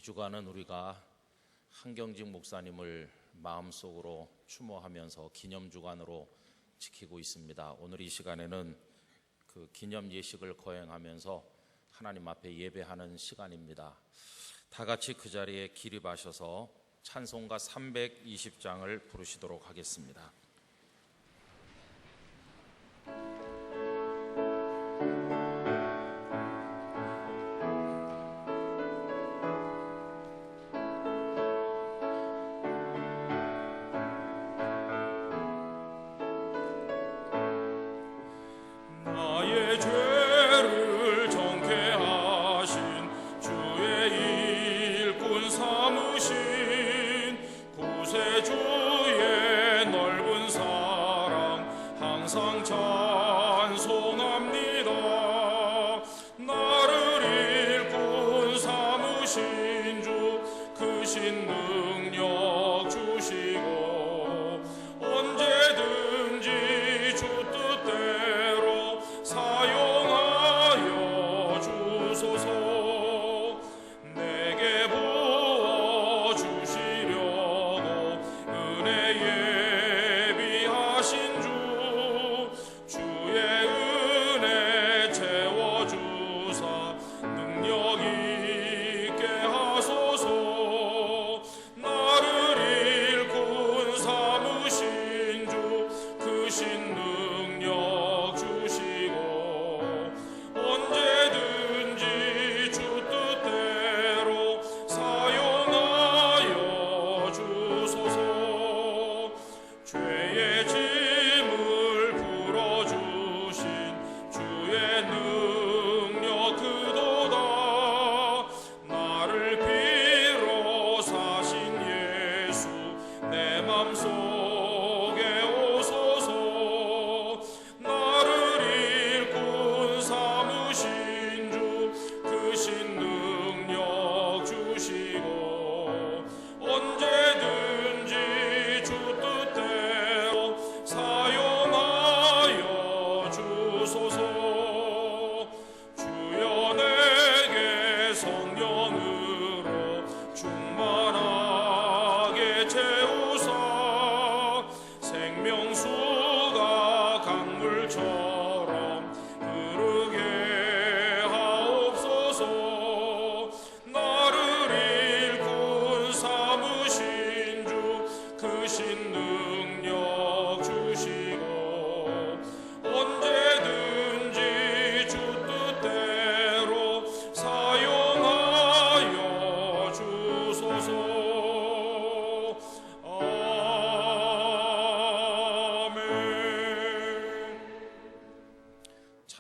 주간은 우리가 한경직 목사님을 마음속으로 추모하면서 기념주간으로 지키고 있습니다. 오늘 이 시간에는 그 기념 예식을 거행하면서 하나님 앞에 예배하는 시간입니다. 다 같이 그 자리에 기립하셔서 찬송가 320장을 부르시도록 하겠습니다.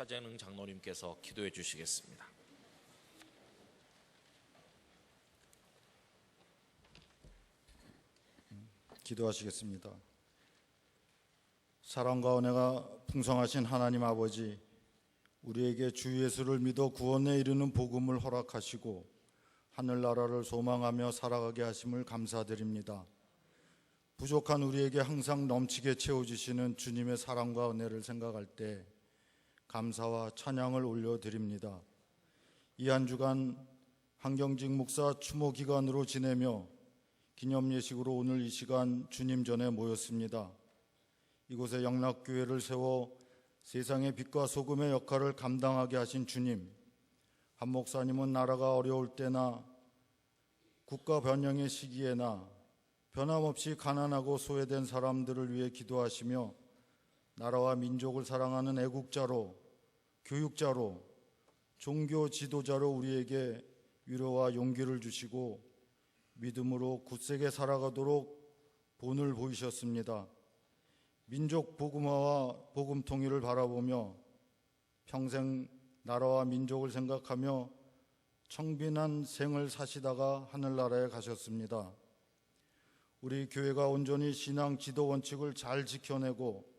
차재능 장로님께서 기도해 주시겠습니다. 기도하시겠습니다. 사랑과 은혜가 풍성하신 하나님 아버지, 우리에게 주 예수를 믿어 구원에 이르는 복음을 허락하시고 하늘나라를 소망하며 살아가게 하심을 감사드립니다. 부족한 우리에게 항상 넘치게 채워주시는 주님의 사랑과 은혜를 생각할 때 감사와 찬양을 올려드립니다. 이 한 주간 한경직 목사 추모 기간으로 지내며 기념 예식으로 오늘 이 시간 주님 전에 모였습니다. 이곳에 영락교회를 세워 세상의 빛과 소금의 역할을 감당하게 하신 주님, 한 목사님은 나라가 어려울 때나 국가 변형의 시기에나 변함없이 가난하고 소외된 사람들을 위해 기도하시며 나라와 민족을 사랑하는 애국자로, 교육자로, 종교 지도자로 우리에게 위로와 용기를 주시고 믿음으로 굳세게 살아가도록 본을 보이셨습니다. 민족 복음화와 복음 통일을 바라보며 평생 나라와 민족을 생각하며 청빈한 생을 사시다가 하늘나라에 가셨습니다. 우리 교회가 온전히 신앙 지도 원칙을 잘 지켜내고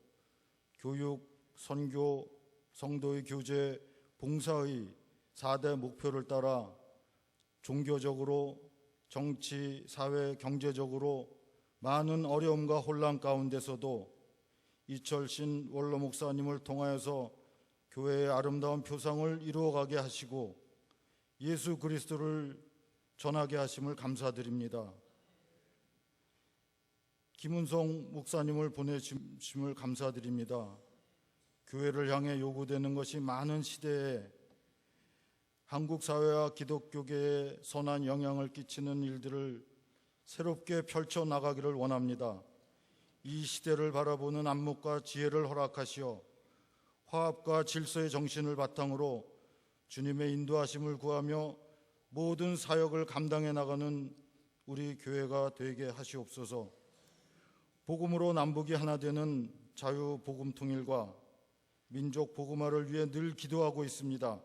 교육, 선교, 성도의 교제, 봉사의 4대 목표를 따라 종교적으로, 정치, 사회, 경제적으로 많은 어려움과 혼란 가운데서도 이철신 원로 목사님을 통하여서 교회의 아름다운 표상을 이루어가게 하시고 예수 그리스도를 전하게 하심을 감사드립니다. 김은송 목사님을 보내주심을 감사드립니다. 교회를 향해 요구되는 것이 많은 시대에 한국 사회와 기독교계에 선한 영향을 끼치는 일들을 새롭게 펼쳐나가기를 원합니다. 이 시대를 바라보는 안목과 지혜를 허락하시어 화합과 질서의 정신을 바탕으로 주님의 인도하심을 구하며 모든 사역을 감당해 나가는 우리 교회가 되게 하시옵소서. 복음으로 남북이 하나 되는 자유 복음 통일과 민족 복음화를 위해 늘 기도하고 있습니다.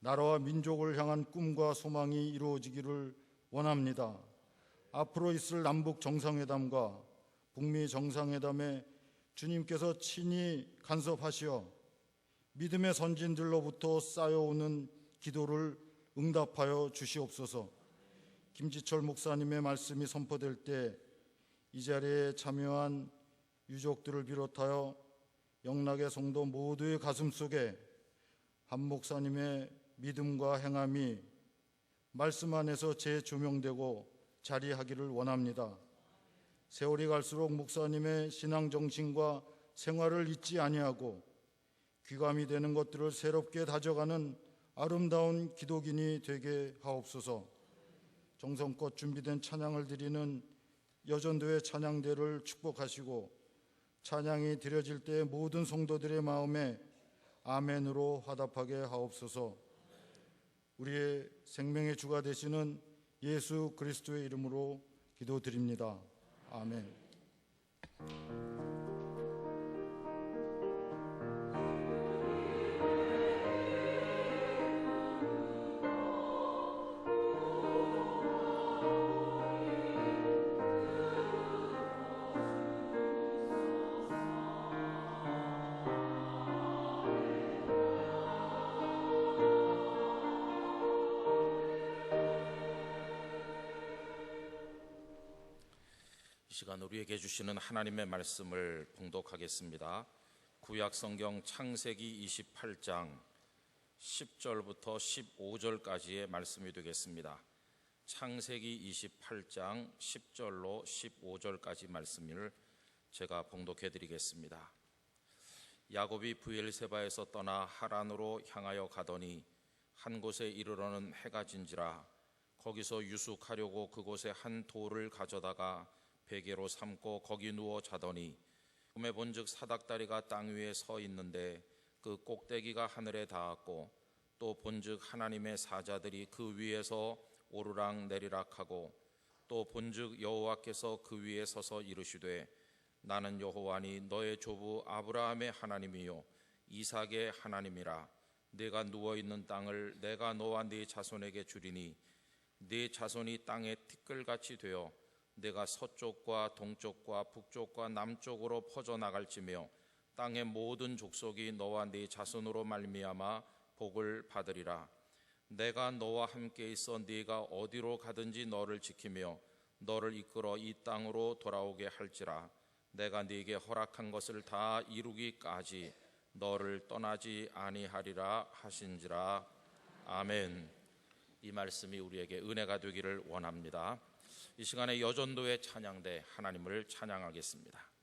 나라와 민족을 향한 꿈과 소망이 이루어지기를 원합니다. 앞으로 있을 남북 정상회담과 북미 정상회담에 주님께서 친히 간섭하시어 믿음의 선진들로부터 쌓여오는 기도를 응답하여 주시옵소서. 김지철 목사님의 말씀이 선포될 때 이 자리에 참여한 유족들을 비롯하여 영락의 성도 모두의 가슴 속에 한 목사님의 믿음과 행함이 말씀 안에서 재조명되고 자리하기를 원합니다. 세월이 갈수록 목사님의 신앙 정신과 생활을 잊지 아니하고 귀감이 되는 것들을 새롭게 다져가는 아름다운 기독인이 되게 하옵소서. 정성껏 준비된 찬양을 드리는 여전도의 찬양대를 축복하시고 찬양이 드려질 때 모든 성도들의 마음에 아멘으로 화답하게 하옵소서. 우리의 생명의 주가 되시는 예수 그리스도의 이름으로 기도드립니다. 아멘. 이 시간 우리에게 주시는 하나님의 말씀을 봉독하겠습니다. 구약 성경 창세기 28장 10절부터 15절까지의 말씀이 되겠습니다. 창세기 28장 10절로 15절까지 말씀을 제가 봉독해 드리겠습니다. 야곱이 브엘세바에서 떠나 하란으로 향하여 가더니 한 곳에 이르러는 해가 진지라. 거기서 유숙하려고 그곳에 한 돌을 가져다가 베개로 삼고 거기 누워 자더니 꿈에 본즉 사닥다리가 땅 위에 서 있는데 그 꼭대기가 하늘에 닿았고 또 본즉 하나님의 사자들이 그 위에서 오르락 내리락하고 또 본즉 여호와께서 그 위에 서서 이르시되 나는 여호와니 너의 조부 아브라함의 하나님이요 이삭의 하나님이라. 네가 누워있는 땅을 내가 너와 네 자손에게 주리니 네 자손이 땅의 티끌같이 되어 내가 서쪽과 동쪽과 북쪽과 남쪽으로 퍼져나갈지며 땅의 모든 족속이 너와 네 자손으로 말미암아 복을 받으리라. 내가 너와 함께 있어 네가 어디로 가든지 너를 지키며 너를 이끌어 이 땅으로 돌아오게 할지라. 내가 네게 허락한 것을 다 이루기까지 너를 떠나지 아니하리라 하신지라. 아멘. 이 말씀이 우리에게 은혜가 되기를 원합니다. 이 시간에 여전도의 찬양대 하나님을 찬양하겠습니다.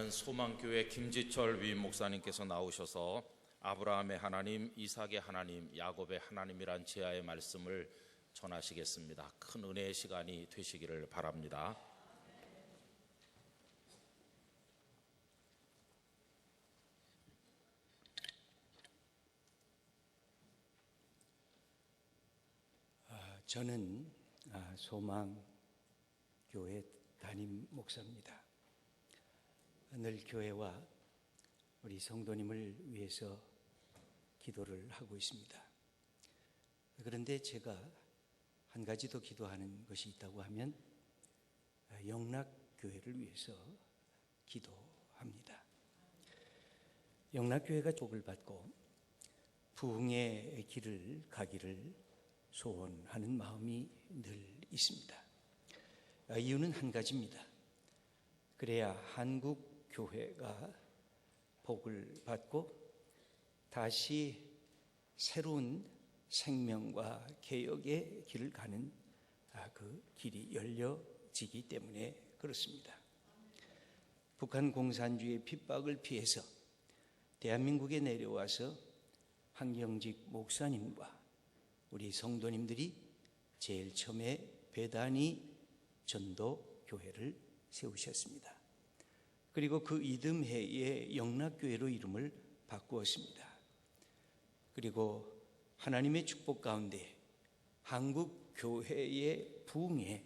이제는 소망교회 김지철 위임 목사님께서 나오셔서 아브라함의 하나님, 이삭의 하나님, 야곱의 하나님이란 제아의 말씀을 전하시겠습니다. 큰 은혜의 시간이 되시기를 바랍니다. 저는 소망교회 담임 목사입니다. 늘 교회와 우리 성도님을 위해서 기도를 하고 있습니다. 그런데 제가 한 가지 더 기도하는 것이 있다고 하면 영락교회를 위해서 기도합니다. 영락교회가 복을 받고 부흥의 길을 가기를 소원하는 마음이 늘 있습니다. 이유는 한 가지입니다. 그래야 한국 교회가 복을 받고 다시 새로운 생명과 개혁의 길을 가는 그 길이 열려지기 때문에 그렇습니다. 북한 공산주의 핍박을 피해서 대한민국에 내려와서 한경직 목사님과 우리 성도님들이 제일 처음에 배단위 전도교회를 세우셨습니다. 그리고 그 이듬해에 영락교회로 이름을 바꾸었습니다. 그리고 하나님의 축복 가운데 한국교회의 부흥에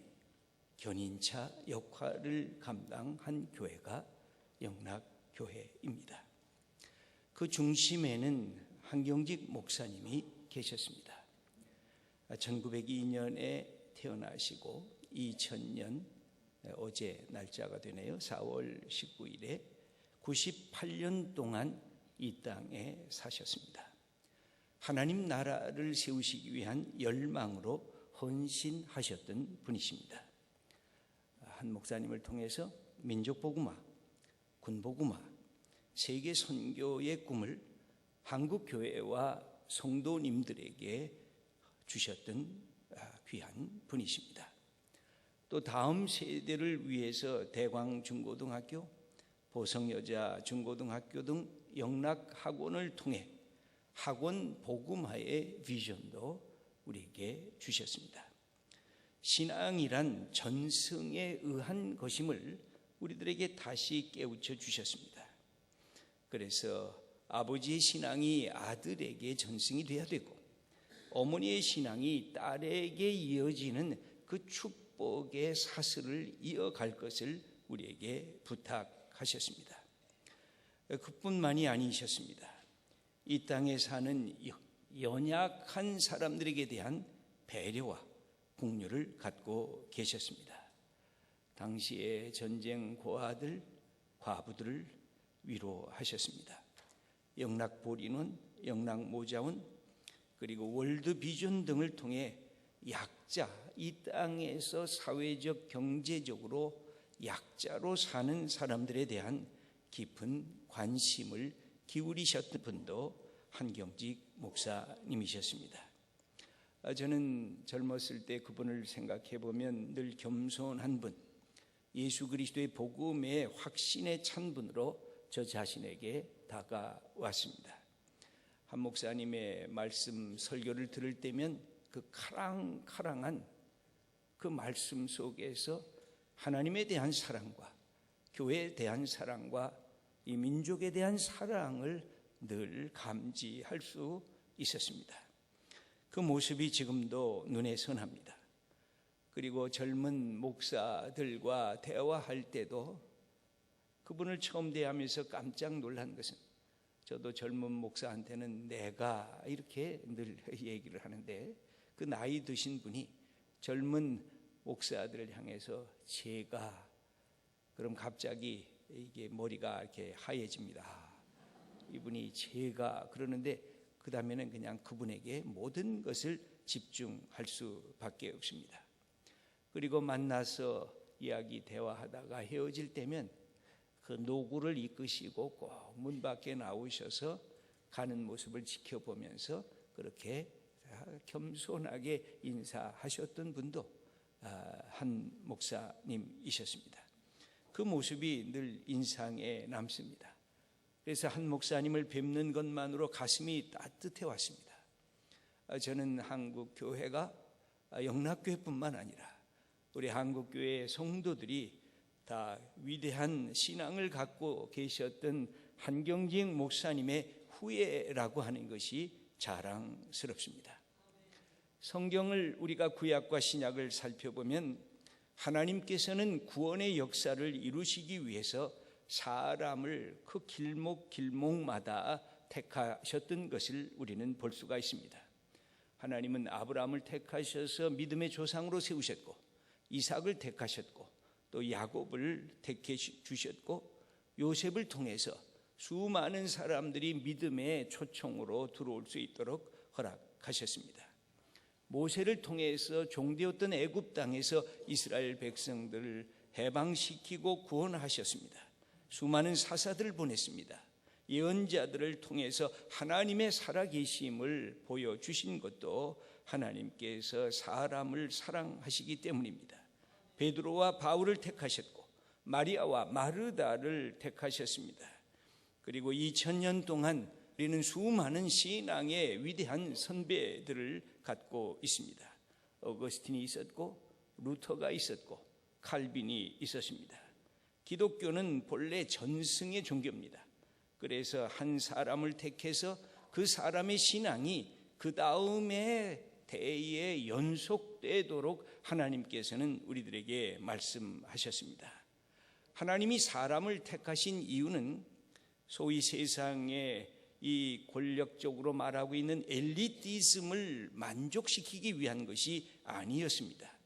견인차 역할을 감당한 교회가 영락교회입니다. 그 중심에는 한경직 목사님이 계셨습니다. 1902년에 태어나시고 2000년 어제 날짜가 되네요. 4월 19일에 98년 동안 이 땅에 사셨습니다. 하나님 나라를 세우시기 위한 열망으로 헌신하셨던 분이십니다. 한 목사님을 통해서 민족복음화, 군복음화, 세계 선교의 꿈을 한국교회와 성도님들에게 주셨던 귀한 분이십니다. 또 다음 세대를 위해서 대광중고등학교, 보성여자중고등학교 등 영락학원을 통해 학원 복음화의 비전도 우리에게 주셨습니다. 신앙이란 전승에 의한 것임을 우리들에게 다시 깨우쳐 주셨습니다. 그래서 아버지의 신앙이 아들에게 전승이 되어야 되고 어머니의 신앙이 딸에게 이어지는 그 축복의 사슬을 이어갈 것을 우리에게 부탁하셨습니다. 그뿐만이 아니셨습니다. 이 땅에 사는 연약한 사람들에게 대한 배려와 긍휼을 갖고 계셨습니다. 당시의 전쟁 고아들, 과부들을 위로하셨습니다. 영락보리원, 영락모자원, 그리고 월드비전 등을 통해 약자, 이 땅에서 사회적, 경제적으로 약자로 사는 사람들에 대한 깊은 관심을 기울이셨던 분도 한경직 목사님이셨습니다. 저는 젊었을 때 그분을 생각해 보면 늘 겸손한 분, 예수 그리스도의 복음의 확신에 찬 분으로 저 자신에게 다가왔습니다. 한 목사님의 말씀 설교를 들을 때면 그 카랑카랑한 그 말씀 속에서 하나님에 대한 사랑과 교회에 대한 사랑과 이 민족에 대한 사랑을 늘 감지할 수 있었습니다. 그 모습이 지금도 눈에 선합니다. 그리고 젊은 목사들과 대화할 때도 그분을 처음 대하면서 깜짝 놀란 것은, 저도 젊은 목사한테는 내가 이렇게 늘 얘기를 하는데, 그 나이 드신 분이 젊은 목사들을 향해서 제가, 그럼 갑자기 이게 머리가 이렇게 하얘집니다. 이분이 제가 그러는데 그 다음에는 그냥 그분에게 모든 것을 집중할 수밖에 없습니다. 그리고 만나서 이야기 대화하다가 헤어질 때면 그 노구를 이끄시고 꼭 문 밖에 나오셔서 가는 모습을 지켜보면서 그렇게 겸손하게 인사하셨던 분도 한 목사님이셨습니다. 그 모습이 늘 인상에 남습니다. 그래서 한 목사님을 뵙는 것만으로 가슴이 따뜻해 왔습니다. 저는 한국 교회가 영락교회뿐만 아니라 우리 한국 교회의 성도들이 다 위대한 신앙을 갖고 계셨던 한경직 목사님의 후예라고 하는 것이 자랑스럽습니다. 성경을 우리가 구약과 신약을 살펴보면 하나님께서는 구원의 역사를 이루시기 위해서 사람을 그 길목마다 택하셨던 것을 우리는 볼 수가 있습니다. 하나님은 아브라함을 택하셔서 믿음의 조상으로 세우셨고, 이삭을 택하셨고, 또 야곱을 택해 주셨고, 요셉을 통해서 수많은 사람들이 믿음의 초청으로 들어올 수 있도록 허락하셨습니다. 모세를 통해서 종되었던 애굽 땅에서 이스라엘 백성들을 해방시키고 구원하셨습니다. 수많은 사사들을 보냈습니다. 예언자들을 통해서 하나님의 살아계심을 보여주신 것도 하나님께서 사람을 사랑하시기 때문입니다. 베드로와 바울을 택하셨고, 마리아와 마르다를 택하셨습니다. 그리고 2000년 동안 우리는 수많은 신앙의 위대한 선배들을 갖고 있습니다. 어거스틴이 있었고, 루터가 있었고, 칼빈이 있었습니다. 기독교는 본래 전승의 종교입니다. 그래서 한 사람을 택해서 그 사람의 신앙이 그 다음에 대에 연속되도록 하나님께서는 우리들에게 말씀하셨습니다. 하나님이 사람을 택하신 이유는 소위 세상에 이 권력적으로 말하고 있는 엘리티즘을 만족시키기 위한 것이 아니었습니다.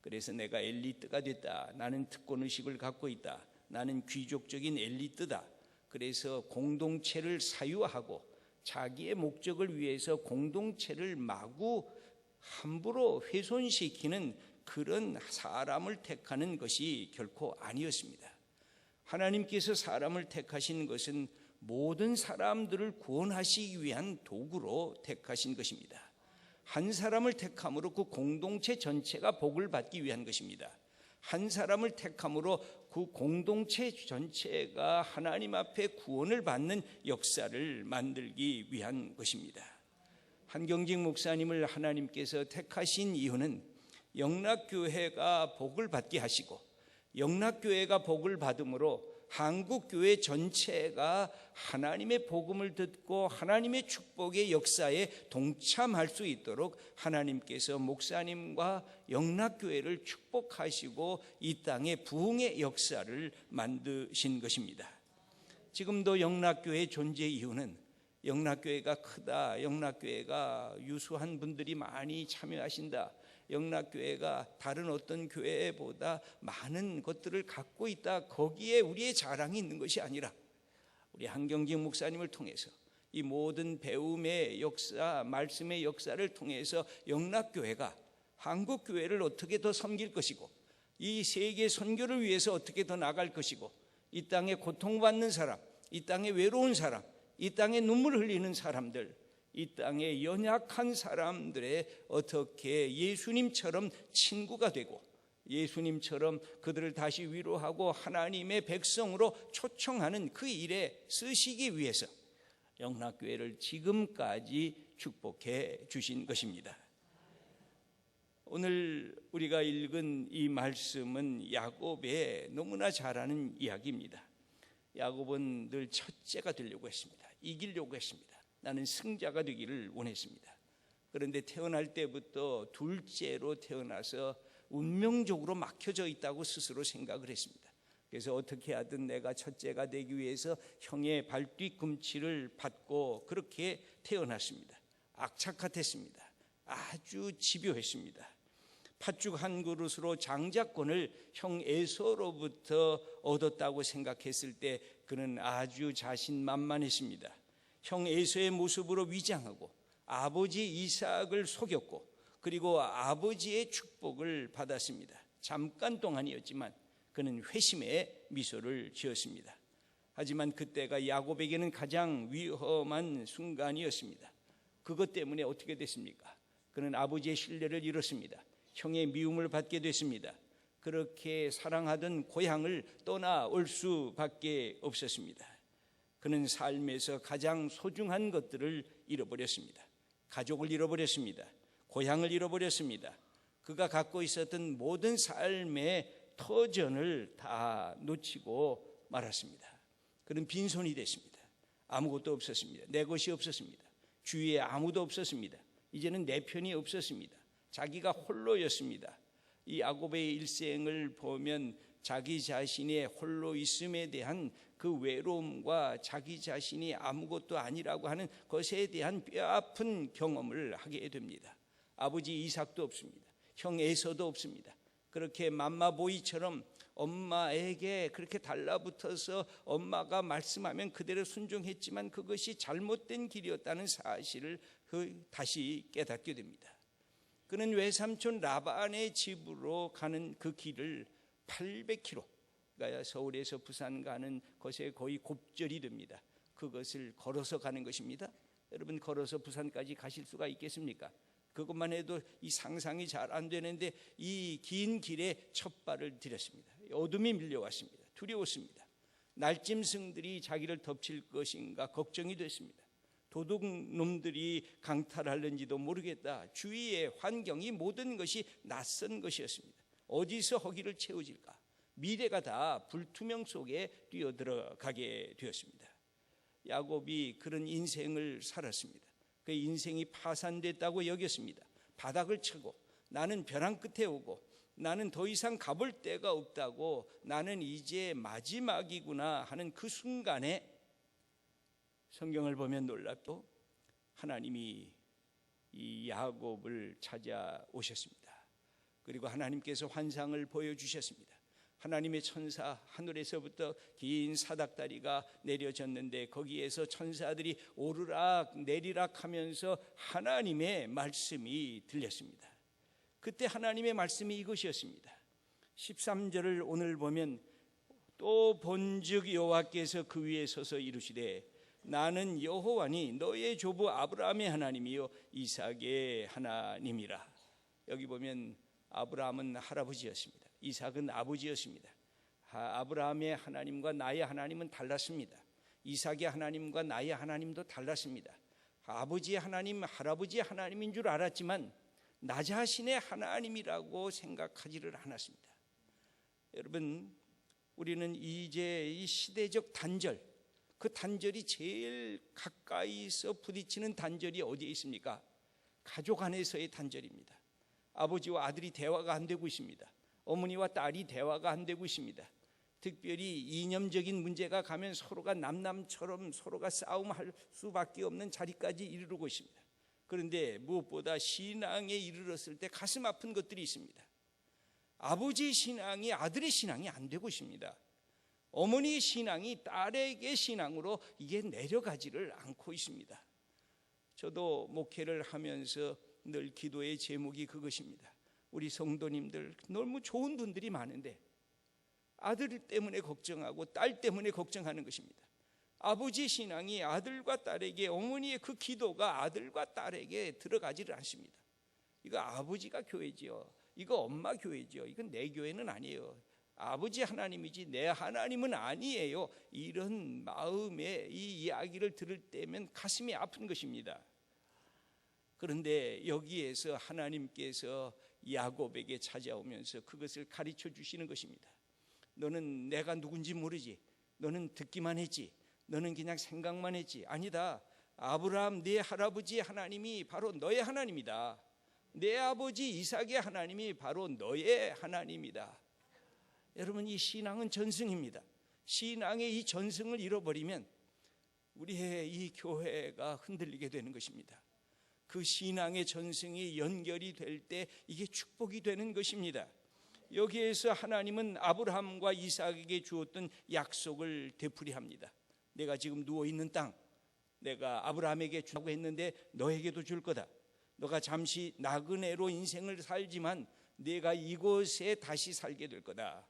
그래서 내가 엘리트가 됐다, 나는 특권의식을 갖고 있다, 나는 귀족적인 엘리트다, 그래서 공동체를 사유하고 자기의 목적을 위해서 공동체를 마구 함부로 훼손시키는 그런 사람을 택하는 것이 결코 아니었습니다. 하나님께서 사람을 택하신 것은 모든 사람들을 구원하시기 위한 도구로 택하신 것입니다. 한 사람을 택함으로 그 공동체 전체가 복을 받기 위한 것입니다. 한 사람을 택함으로 그 공동체 전체가 하나님 앞에 구원을 받는 역사를 만들기 위한 것입니다. 한경직 목사님을 하나님께서 택하신 이유는 영락교회가 복을 받게 하시고, 영락교회가 복을 받음으로 한국교회 전체가 하나님의 복음을 듣고 하나님의 축복의 역사에 동참할 수 있도록 하나님께서 목사님과 영락교회를 축복하시고 이 땅에 부흥의 역사를 만드신 것입니다. 지금도 영락교회의 존재 이유는 영락교회가 크다, 영락교회가 유수한 분들이 많이 참여하신다, 영락교회가 다른 어떤 교회보다 많은 것들을 갖고 있다, 거기에 우리의 자랑이 있는 것이 아니라 우리 한경직 목사님을 통해서 이 모든 배움의 역사, 말씀의 역사를 통해서 영락교회가 한국교회를 어떻게 더 섬길 것이고, 이 세계 선교를 위해서 어떻게 더 나갈 것이고, 이 땅에 고통받는 사람, 이 땅에 외로운 사람, 이 땅에 눈물 흘리는 사람들, 이 땅에 연약한 사람들의 어떻게 예수님처럼 친구가 되고 예수님처럼 그들을 다시 위로하고 하나님의 백성으로 초청하는 그 일에 쓰시기 위해서 영락교회를 지금까지 축복해 주신 것입니다. 오늘 우리가 읽은 이 말씀은 야곱의 너무나 잘 아는 이야기입니다. 야곱은 늘 첫째가 되려고 했습니다. 이기려고 했습니다. 나는 승자가 되기를 원했습니다. 그런데 태어날 때부터 둘째로 태어나서 운명적으로 막혀져 있다고 스스로 생각을 했습니다. 그래서 어떻게 하든 내가 첫째가 되기 위해서 형의 발뒤꿈치를 받고 그렇게 태어났습니다. 악착같았습니다. 아주 집요했습니다. 팥죽 한 그릇으로 장자권을 형 에서로부터 얻었다고 생각했을 때 그는 아주 자신만만했습니다. 형 에서의 모습으로 위장하고 아버지 이삭을 속였고 그리고 아버지의 축복을 받았습니다. 잠깐 동안이었지만 그는 회심의 미소를 지었습니다. 하지만 그때가 야곱에게는 가장 위험한 순간이었습니다. 그것 때문에 어떻게 됐습니까? 그는 아버지의 신뢰를 잃었습니다. 형의 미움을 받게 됐습니다. 그렇게 사랑하던 고향을 떠나올 수밖에 없었습니다. 그는 삶에서 가장 소중한 것들을 잃어버렸습니다. 가족을 잃어버렸습니다. 고향을 잃어버렸습니다. 그가 갖고 있었던 모든 삶의 터전을 다 놓치고 말았습니다. 그는 빈손이 됐습니다. 아무것도 없었습니다. 내 것이 없었습니다. 주위에 아무도 없었습니다. 이제는 내 편이 없었습니다. 자기가 홀로였습니다. 이 야곱의 일생을 보면 자기 자신의 홀로 있음에 대한 그 외로움과 자기 자신이 아무것도 아니라고 하는 것에 대한 뼈아픈 경험을 하게 됩니다. 아버지 이삭도 없습니다. 형 에서도 없습니다. 그렇게 맘마보이처럼 엄마에게 그렇게 달라붙어서 엄마가 말씀하면 그대로 순종했지만 그것이 잘못된 길이었다는 사실을 다시 깨닫게 됩니다. 그는 외삼촌 라반의 집으로 가는 그 길을 800km, 그러니까 서울에서 부산 가는 것에 거의 곱절이 됩니다. 그것을 걸어서 가는 것입니다. 여러분, 걸어서 부산까지 가실 수가 있겠습니까? 그것만 해도 이 상상이 잘 안 되는데 이 긴 길에 첫 발을 들였습니다. 어둠이 밀려왔습니다. 두려웠습니다. 날짐승들이 자기를 덮칠 것인가 걱정이 됐습니다. 도둑놈들이 강탈하는지도 모르겠다. 주위의 환경이 모든 것이 낯선 것이었습니다. 어디서 허기를 채워질까? 미래가 다 불투명 속에 뛰어들어가게 되었습니다. 야곱이 그런 인생을 살았습니다. 그 인생이 파산됐다고 여겼습니다. 바닥을 치고 나는 벼랑 끝에 오고 나는 더 이상 가볼 데가 없다고, 나는 이제 마지막이구나 하는 그 순간에 성경을 보면 놀랍도 하나님이 이 야곱을 찾아오셨습니다. 그리고 하나님께서 환상을 보여주셨습니다. 하나님의 천사, 하늘에서부터 긴 사닥다리가 내려졌는데 거기에서 천사들이 오르락 내리락 하면서 하나님의 말씀이 들렸습니다. 그때 하나님의 말씀이 이것이었습니다. 13절을 오늘 보면 또 본즉 여호와께서 그 위에 서서 이르시되 나는 여호와니 너의 조부 아브라함의 하나님이요 이삭의 하나님이라. 여기 보면 아브라함은 할아버지였습니다. 이삭은 아버지였습니다. 아브라함의 하나님과 나의 하나님은 달랐습니다. 이삭의 하나님과 나의 하나님도 달랐습니다. 아버지의 하나님, 할아버지의 하나님인 줄 알았지만 나 자신의 하나님이라고 생각하지를 않았습니다. 여러분, 우리는 이제 이 시대적 단절, 그 단절이 제일 가까이서 부딪히는 단절이 어디에 있습니까? 가족 안에서의 단절입니다. 아버지와 아들이 대화가 안 되고 있습니다. 어머니와 딸이 대화가 안 되고 있습니다. 특별히 이념적인 문제가 가면 서로가 남남처럼 서로가 싸움할 수밖에 없는 자리까지 이르르고 있습니다. 그런데 무엇보다 신앙에 이르렀을 때 가슴 아픈 것들이 있습니다. 아버지의 신앙이 아들의 신앙이 안 되고 있습니다. 어머니의 신앙이 딸에게 신앙으로 이게 내려가지를 않고 있습니다. 저도 목회를 하면서 늘 기도의 제목이 그것입니다. 우리 성도님들 너무 좋은 분들이 많은데 아들 때문에 걱정하고 딸 때문에 걱정하는 것입니다. 아버지 신앙이 아들과 딸에게, 어머니의 그 기도가 아들과 딸에게 들어가지를 않습니다. 이거 아버지가 교회지요, 이거 엄마 교회지요, 이건 내 교회는 아니에요, 아버지 하나님이지 내 하나님은 아니에요. 이런 마음의 이 이야기를 들을 때면 가슴이 아픈 것입니다. 그런데 여기에서 하나님께서 야곱에게 찾아오면서 그것을 가르쳐 주시는 것입니다. 너는 내가 누군지 모르지, 너는 듣기만 했지, 너는 그냥 생각만 했지. 아니다, 아브라함 네 할아버지의 하나님이 바로 너의 하나님이다. 내 아버지 이삭의 하나님이 바로 너의 하나님이다. 여러분, 이 신앙은 전승입니다. 신앙의 이 전승을 잃어버리면 우리의 이 교회가 흔들리게 되는 것입니다. 그 신앙의 전승이 연결이 될 때 이게 축복이 되는 것입니다. 여기에서 하나님은 아브라함과 이삭에게 주었던 약속을 되풀이합니다. 내가 지금 누워있는 땅, 내가 아브라함에게 주라고 했는데 너에게도 줄 거다. 너가 잠시 나그네로 인생을 살지만 내가 이곳에 다시 살게 될 거다.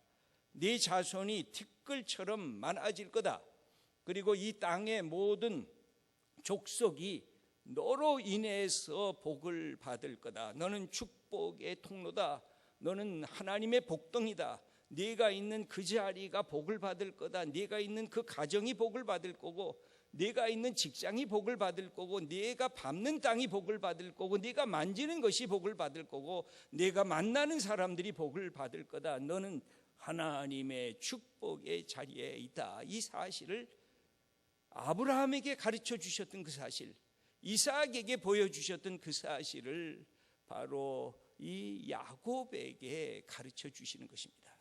네 자손이 티끌처럼 많아질 거다. 그리고 이 땅의 모든 족속이 너로 인해서 복을 받을 거다. 너는 축복의 통로다. 너는 하나님의 복덩이다. 네가 있는 그 자리가 복을 받을 거다. 네가 있는 그 가정이 복을 받을 거고, 네가 있는 직장이 복을 받을 거고, 네가 밟는 땅이 복을 받을 거고, 네가 만지는 것이 복을 받을 거고, 네가 만나는 사람들이 복을 받을 거다. 너는 하나님의 축복의 자리에 있다. 이 사실을 아브라함에게 가르쳐 주셨던 그 사실, 이삭에게 보여주셨던 그 사실을 바로 이 야곱에게 가르쳐 주시는 것입니다.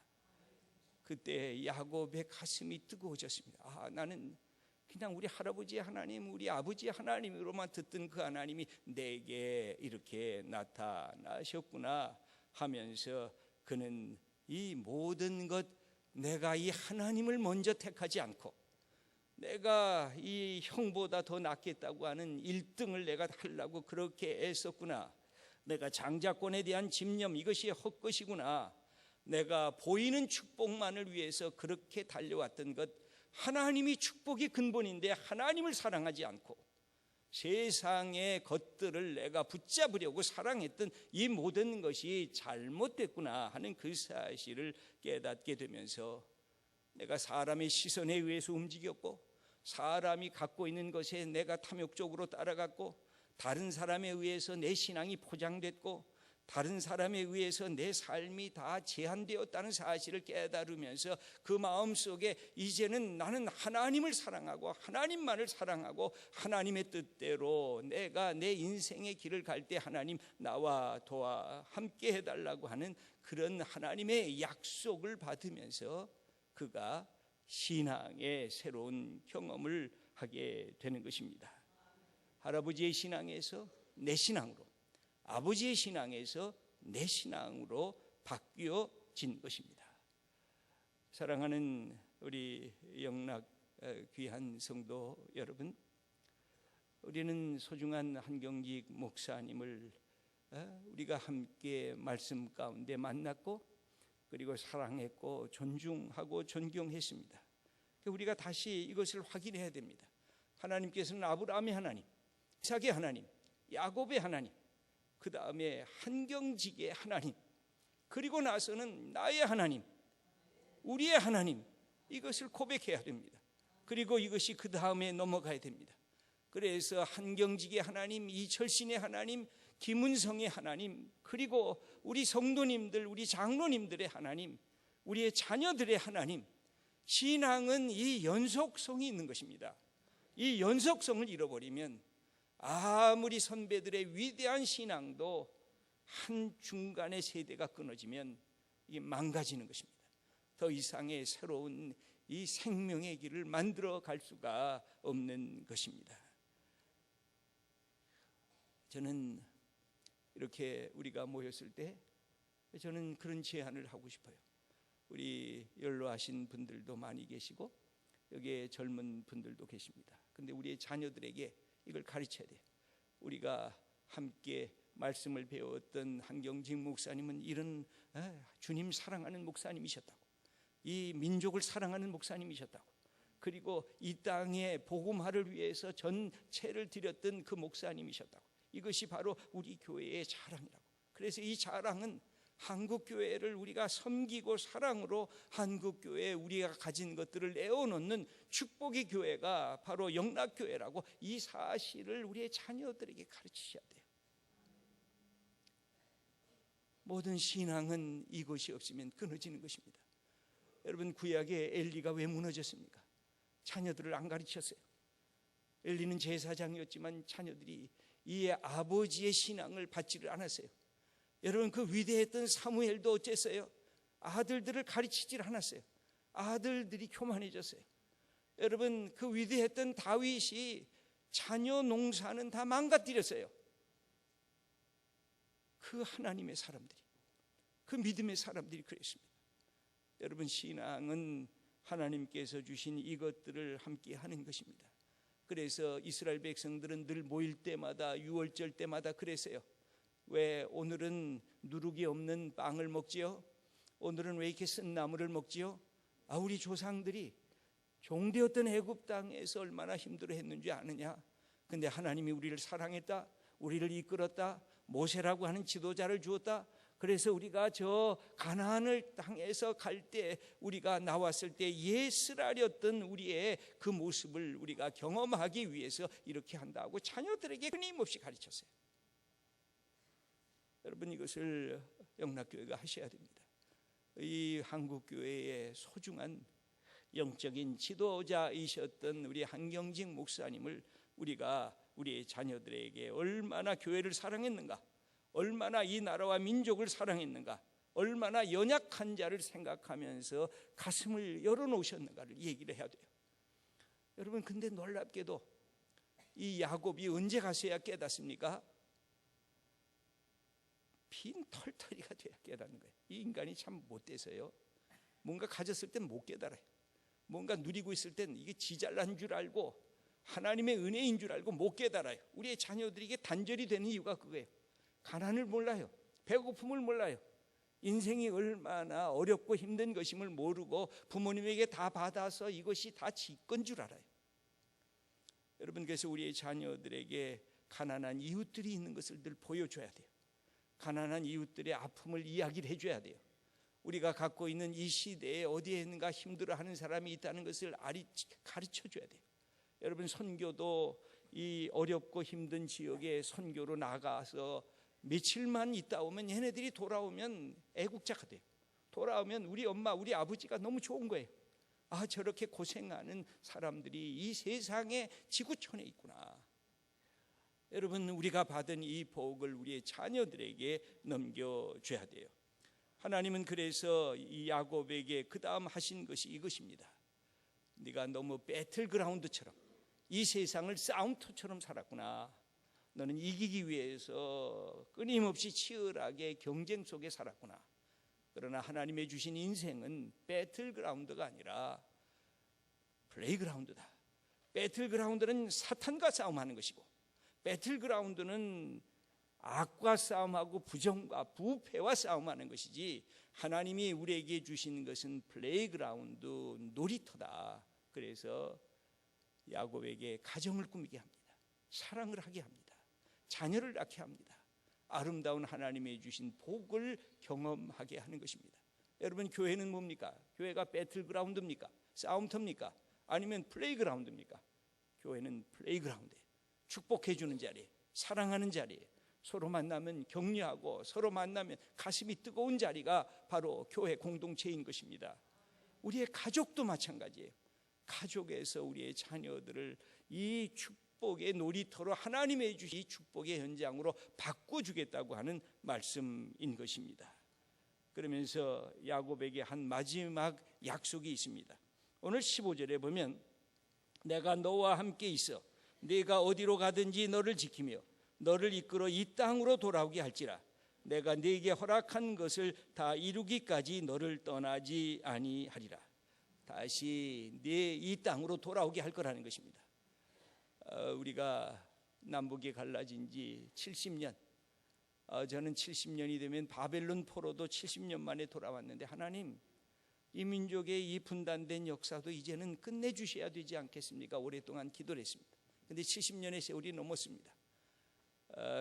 그때 야곱의 가슴이 뜨거워졌습니다. 나는 그냥 우리 할아버지 하나님, 우리 아버지 하나님으로만 듣던 그 하나님이 내게 이렇게 나타나셨구나 하면서 그는 이 모든 것, 내가 이 하나님을 먼저 택하지 않고 내가 이 형보다 더 낫겠다고 하는 1등을 내가 하려고 그렇게 애썼구나. 내가 장자권에 대한 집념, 이것이 헛것이구나. 내가 보이는 축복만을 위해서 그렇게 달려왔던 것, 하나님이 축복이 근본인데 하나님을 사랑하지 않고 세상의 것들을 내가 붙잡으려고 사랑했던 이 모든 것이 잘못됐구나 하는 그 사실을 깨닫게 되면서, 내가 사람의 시선에 의해서 움직였고, 사람이 갖고 있는 것에 내가 탐욕적으로 따라갔고, 다른 사람에 의해서 내 신앙이 포장됐고, 다른 사람에 의해서 내 삶이 다 제한되었다는 사실을 깨달으면서 그 마음속에 이제는 나는 하나님을 사랑하고 하나님만을 사랑하고 하나님의 뜻대로 내가 내 인생의 길을 갈 때 하나님 나와 도와 함께 해달라고 하는 그런 하나님의 약속을 받으면서 그가 신앙의 새로운 경험을 하게 되는 것입니다. 할아버지의 신앙에서 내 신앙으로, 아버지의 신앙에서 내 신앙으로 바뀌어진 것입니다. 사랑하는 우리 영락 귀한 성도 여러분, 우리는 소중한 한경직 목사님을 우리가 함께 말씀 가운데 만났고, 그리고 사랑했고 존중하고 존경했습니다. 우리가 다시 이것을 확인해야 됩니다. 하나님께서는 아브라함의 하나님, 이삭의 하나님, 야곱의 하나님, 그 다음에 한경직의 하나님, 그리고 나서는 나의 하나님, 우리의 하나님, 이것을 고백해야 됩니다. 그리고 이것이 그 다음에 넘어가야 됩니다. 그래서 한경직의 하나님, 이철신의 하나님, 김은성의 하나님, 그리고 우리 성도님들, 우리 장로님들의 하나님, 우리의 자녀들의 하나님, 신앙은 이 연속성이 있는 것입니다. 이 연속성을 잃어버리면 아무리 선배들의 위대한 신앙도 한 중간에 세대가 끊어지면 이게 망가지는 것입니다. 더 이상의 새로운 이 생명의 길을 만들어 갈 수가 없는 것입니다. 저는 이렇게 우리가 모였을 때 저는 그런 제안을 하고 싶어요. 우리 연로하신 분들도 많이 계시고 여기에 젊은 분들도 계십니다. 근데 우리의 자녀들에게 이걸 가르쳐야 돼요. 우리가 함께 말씀을 배웠던 한경직 목사님은 이런 주님 사랑하는 목사님이셨다고, 이 민족을 사랑하는 목사님이셨다고, 그리고 이 땅에 복음화를 위해서 전체를 드렸던 그 목사님이셨다고, 이것이 바로 우리 교회의 자랑이라고. 그래서 이 자랑은 한국교회를 우리가 섬기고 사랑으로 한국교회에 우리가 가진 것들을 내어놓는 축복의 교회가 바로 영락교회라고, 이 사실을 우리의 자녀들에게 가르치셔야 돼요. 모든 신앙은 이것이 없으면 끊어지는 것입니다. 여러분, 구약의 엘리가 왜 무너졌습니까? 자녀들을 안 가르쳤어요. 엘리는 제사장이었지만 자녀들이 이 아버지의 신앙을 받지를 않았어요. 여러분, 그 위대했던 사무엘도 어쨌어요? 아들들을 가르치질 않았어요. 아들들이 교만해졌어요. 여러분, 그 위대했던 다윗이 자녀 농사는 다 망가뜨렸어요. 그 하나님의 사람들이, 그 믿음의 사람들이 그랬습니다. 여러분, 신앙은 하나님께서 주신 이것들을 함께 하는 것입니다. 그래서 이스라엘 백성들은 늘 모일 때마다, 유월절 때마다 그랬어요. 왜 오늘은 누룩이 없는 빵을 먹지요? 오늘은 왜 이렇게 쓴 나물을 먹지요? 우리 조상들이 종되었던 애굽 땅에서 얼마나 힘들어했는지 아느냐? 근데 하나님이 우리를 사랑했다, 우리를 이끌었다, 모세라고 하는 지도자를 주었다. 그래서 우리가 저 가나안을 땅에서 갈 때, 우리가 나왔을 때 예스라렸던 우리의 그 모습을 우리가 경험하기 위해서 이렇게 한다고 자녀들에게 끊임없이 가르쳤어요. 여러분, 이것을 영락교회가 하셔야 됩니다. 이 한국교회의 소중한 영적인 지도자이셨던 우리 한경직 목사님을 우리가 우리의 자녀들에게 얼마나 교회를 사랑했는가, 얼마나 이 나라와 민족을 사랑했는가, 얼마나 연약한 자를 생각하면서 가슴을 열어놓으셨는가를 얘기를 해야 돼요. 여러분, 근데 놀랍게도 이 야곱이 언제 가서야 깨닫습니까? 빈 털털이가 돼야 깨닫는 거예요. 이 인간이 참 못돼서요, 뭔가 가졌을 땐 못 깨달아요. 뭔가 누리고 있을 땐 이게 지 잘난 줄 알고 하나님의 은혜인 줄 알고 못 깨달아요. 우리의 자녀들에게 단절이 되는 이유가 그거예요. 가난을 몰라요. 배고픔을 몰라요. 인생이 얼마나 어렵고 힘든 것임을 모르고 부모님에게 다 받아서 이것이 다 지 건 줄 알아요. 여러분, 그래서 우리의 자녀들에게 가난한 이웃들이 있는 것을 늘 보여줘야 돼요. 가난한 이웃들의 아픔을 이야기를 해줘야 돼요. 우리가 갖고 있는 이 시대에 어디에 있는가 힘들어하는 사람이 있다는 것을 가르쳐줘야 돼요. 여러분, 선교도 이 어렵고 힘든 지역에 선교로 나가서 며칠만 있다 오면 얘네들이 돌아오면 애국자가 돼요. 돌아오면 우리 엄마, 우리 아버지가 너무 좋은 거예요. 아, 저렇게 고생하는 사람들이 이 세상에 지구촌에 있구나. 여러분, 우리가 받은 이 복을 우리의 자녀들에게 넘겨줘야 돼요. 하나님은 그래서 이 야곱에게 그 다음 하신 것이 이것입니다. 네가 너무 배틀그라운드처럼, 이 세상을 싸움터처럼 살았구나. 너는 이기기 위해서 끊임없이 치열하게 경쟁 속에 살았구나. 그러나 하나님의 주신 인생은 배틀그라운드가 아니라 플레이그라운드다. 배틀그라운드는 사탄과 싸움하는 것이고, 배틀그라운드는 악과 싸움하고 부정과 부패와 싸움하는 것이지, 하나님이 우리에게 주신 것은 플레이그라운드, 놀이터다. 그래서 야곱에게 가정을 꾸미게 합니다. 사랑을 하게 합니다. 자녀를 낳게 합니다. 아름다운 하나님의 주신 복을 경험하게 하는 것입니다. 여러분, 교회는 뭡니까? 교회가 배틀그라운드입니까? 싸움터입니까? 아니면 플레이그라운드입니까? 교회는 플레이그라운드예요. 축복해 주는 자리예요. 사랑하는 자리예요. 서로 만나면 격려하고 서로 만나면 가슴이 뜨거운 자리가 바로 교회 공동체인 것입니다. 우리의 가족도 마찬가지예요. 가족에서 우리의 자녀들을 이 축복의 놀이터로, 하나님의 주신 이 축복의 현장으로 바꿔주겠다고 하는 말씀인 것입니다. 그러면서 야곱에게 한 마지막 약속이 있습니다. 오늘 15절에 보면, 내가 너와 함께 있어 네가 어디로 가든지 너를 지키며 너를 이끌어 이 땅으로 돌아오게 할지라. 내가 네게 허락한 것을 다 이루기까지 너를 떠나지 아니하리라. 다시 네 이 땅으로 돌아오게 할 거라는 것입니다. 우리가 남북이 갈라진 지 70년, 저는 70년이 되면 바벨론 포로도 70년 만에 돌아왔는데, 하나님, 이 민족의 이 분단된 역사도 이제는 끝내주셔야 되지 않겠습니까? 오랫동안 기도를 했습니다. 근데 70년의 세월이 넘었습니다.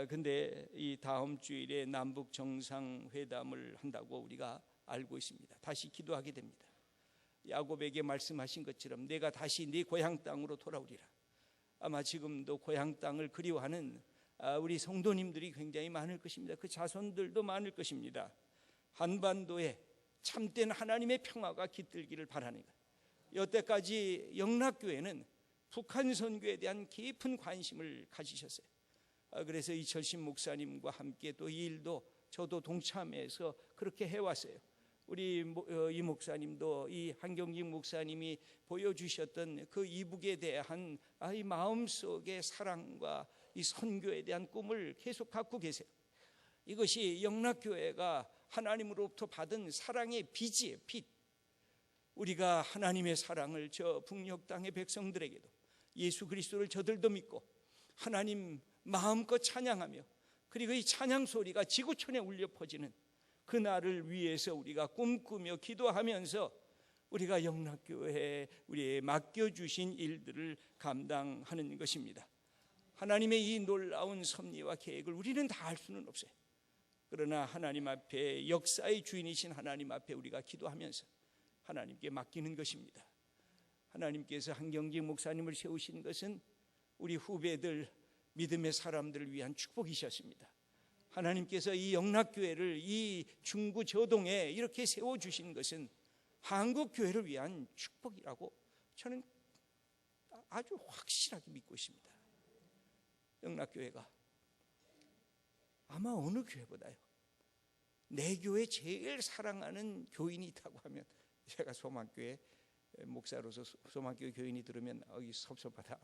근데 이 다음 주일에 남북 정상회담을 한다고 우리가 알고 있습니다. 다시 기도하게 됩니다. 야곱에게 말씀하신 것처럼 내가 다시 네 고향 땅으로 돌아오리라. 아마 지금도 고향 땅을 그리워하는 우리 성도님들이 굉장히 많을 것입니다. 그 자손들도 많을 것입니다. 한반도에 참된 하나님의 평화가 깃들기를 바라는 것. 여태까지 영락교회는 북한 선교에 대한 깊은 관심을 가지셨어요. 그래서 이철신 목사님과 함께 또 이 일도 저도 동참해서 그렇게 해왔어요. 우리 이 목사님도 이 한경직 목사님이 보여주셨던 그 이북에 대한 이 마음속의 사랑과 이 선교에 대한 꿈을 계속 갖고 계세요. 이것이 영락교회가 하나님으로부터 받은 사랑의 빚이에요. 빚. 우리가 하나님의 사랑을 저 북녘 땅의 백성들에게도, 예수 그리스도를 저들도 믿고 하나님 마음껏 찬양하며, 그리고 이 찬양 소리가 지구촌에 울려 퍼지는 그날을 위해서 우리가 꿈꾸며 기도하면서 우리가 영락교회에 우리의 맡겨주신 일들을 감당하는 것입니다. 하나님의 이 놀라운 섭리와 계획을 우리는 다 알 수는 없어요. 그러나 하나님 앞에, 역사의 주인이신 하나님 앞에 우리가 기도하면서 하나님께 맡기는 것입니다. 하나님께서 한경직 목사님을 세우신 것은 우리 후배들, 믿음의 사람들을 위한 축복이셨습니다. 하나님께서 이 영락교회를 이 중구 저동에 이렇게 세워주신 것은 한국교회를 위한 축복이라고 저는 아주 확실하게 믿고 있습니다. 영락교회가 아마 어느 교회보다요, 내 교회 제일 사랑하는 교인이 있다고 하면, 제가 소망교회 목사로서 소망교회 교인이 들으면 섭섭하다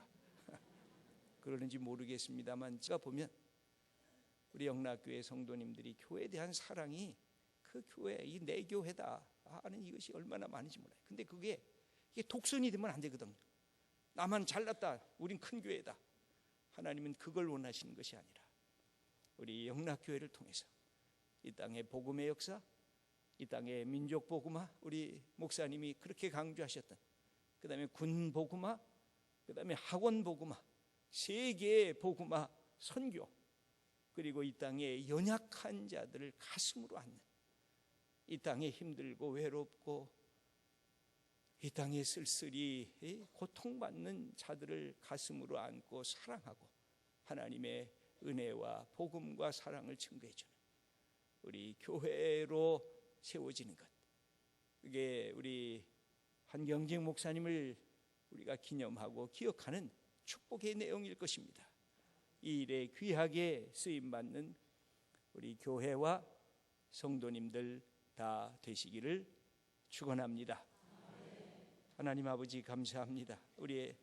그러는지 모르겠습니다만, 제가 보면 우리 영락교회 성도님들이 교회에 대한 사랑이, 그 교회, 이 내 교회다 하는 이것이 얼마나 많은지 몰라요. 근데 이게 독선이 되면 안 되거든요. 나만 잘났다, 우린 큰 교회다. 하나님은 그걸 원하시는 것이 아니라 우리 영락교회를 통해서 이 땅의 복음의 역사, 이 땅의 민족 복음화, 우리 목사님이 그렇게 강조하셨던, 그 다음에 군 복음화, 그 다음에 학원 복음화, 세계 복음화 선교, 그리고 이 땅의 연약한 자들을 가슴으로 안는, 이 땅에 힘들고 외롭고 이 땅에 쓸쓸히 고통받는 자들을 가슴으로 안고 사랑하고 하나님의 은혜와 복음과 사랑을 증거해주는 우리 교회로 세워지는 것, 그게 우리 한경직 목사님을 우리가 기념하고 기억하는 축복의 내용일 것입니다. 이 일에 귀하게 쓰임받는 우리 교회와 성도님들 다 되시기를 축원합니다. 하나님 아버지 감사합니다. 우리의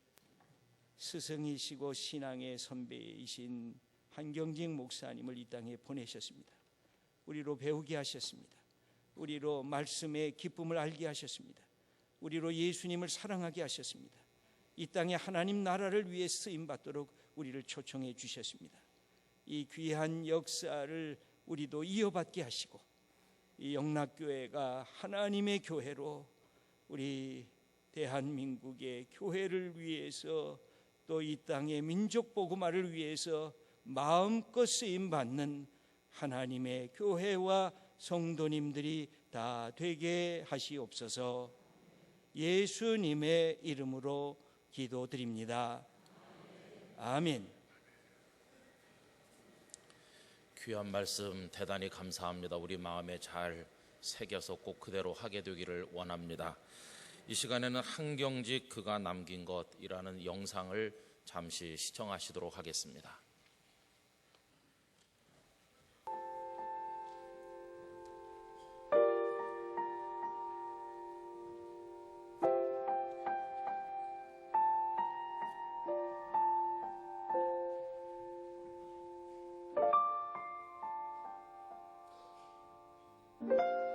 스승이시고 신앙의 선배이신 한경직 목사님을 이 땅에 보내셨습니다. 우리로 배우게 하셨습니다. 우리로 말씀의 기쁨을 알게 하셨습니다. 우리로 예수님을 사랑하게 하셨습니다. 이 땅에 하나님 나라를 위해 쓰임받도록 우리를 초청해 주셨습니다. 이 귀한 역사를 우리도 이어받게 하시고, 이 영락교회가 하나님의 교회로 우리 대한민국의 교회를 위해서, 또 이 땅의 민족 복음화를 위해서 마음껏 쓰임받는 하나님의 교회와 성도님들이 다 되게 하시옵소서. 예수님의 이름으로 기도드립니다. 아멘. 귀한 말씀 대단히 감사합니다. 우리 마음에 잘 새겨서 꼭 그대로 하게 되기를 원합니다. 이 시간에는 한경직 그가 남긴 것이라는 영상을 잠시 시청하시도록 하겠습니다.